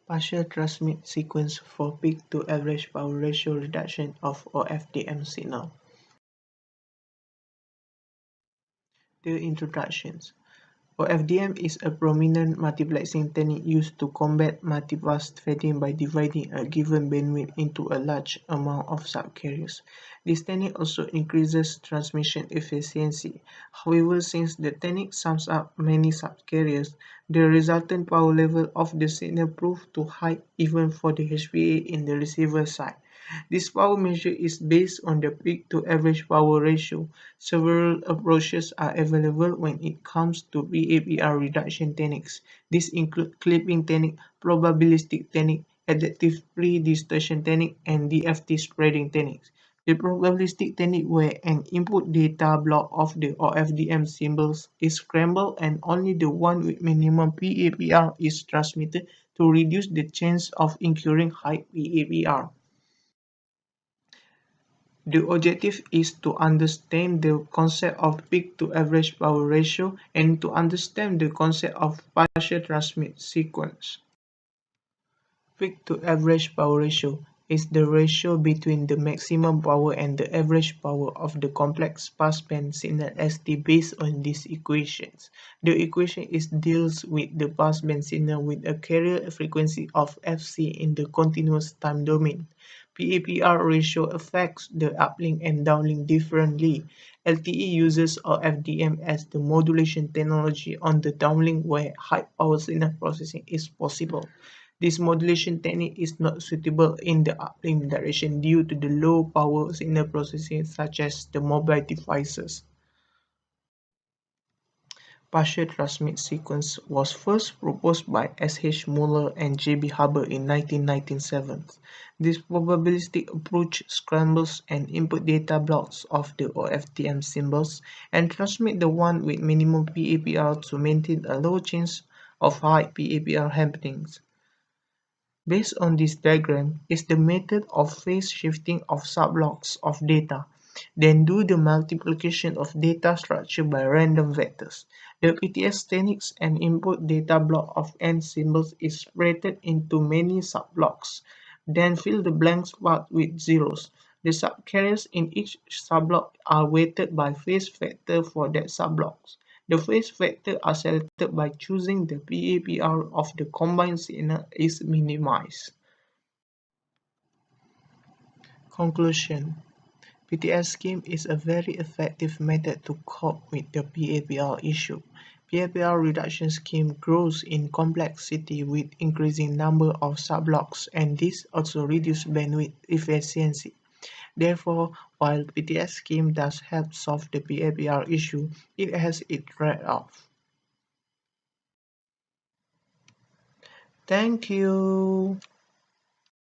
Partial transmit sequence for peak to average power ratio reduction of OFDM signal. The introductions. OFDM is a prominent multiplexing technique used to combat multipass threading by dividing a given bandwidth into a large amount of subcarriers. This technique also increases transmission efficiency. However, since the technique sums up many subcarriers, the resultant power level of the signal proved too high even for the HPA in the receiver side. This power measure is based on the peak to average power ratio. Several approaches are available when it comes to PAPR reduction techniques. These include clipping technique, probabilistic technique, adaptive pre-distortion technique, and DFT spreading techniques. The probabilistic technique where an input data block of the OFDM symbols is scrambled and only the one with minimum PAPR is transmitted to reduce the chance of incurring high PAPR. The objective is to understand the concept of peak to average power ratio and to understand the concept of partial transmit sequence. Peak to average power ratio is the ratio between the maximum power and the average power of the complex passband signal ST based on these equations. The equation deals with the passband signal with a carrier frequency of Fc in the continuous time domain. PAPR ratio affects the uplink and downlink differently. LTE uses OFDM as the modulation technology on the downlink where high power signal processing is possible. This modulation technique is not suitable in the uplink direction due to the low power signal processing such as the mobile devices. Partial transmit sequence was first proposed by S.H. Muller and J.B. Hubbard in 1997. This probabilistic approach scrambles and input data blocks of the OFDM symbols and transmit the one with minimum PAPR to maintain a low chance of high PAPR happenings. Based on this diagram is the method of phase shifting of subblocks of data. Then do the multiplication of data structure by random vectors. The PTS techniques and input data block of n symbols is separated into many subblocks. Then fill the blank spot with zeros. The subcarriers in each subblock are weighted by phase factor for that subblock. The phase factor are selected by choosing the PAPR of the combined signal is minimized. Conclusion. PTS scheme is a very effective method to cope with the PAPR issue. PAPR reduction scheme grows in complexity with increasing number of subblocks and this also reduces bandwidth efficiency. Therefore, while PTS scheme does help solve the PAPR issue, it has its trade-off. Thank you.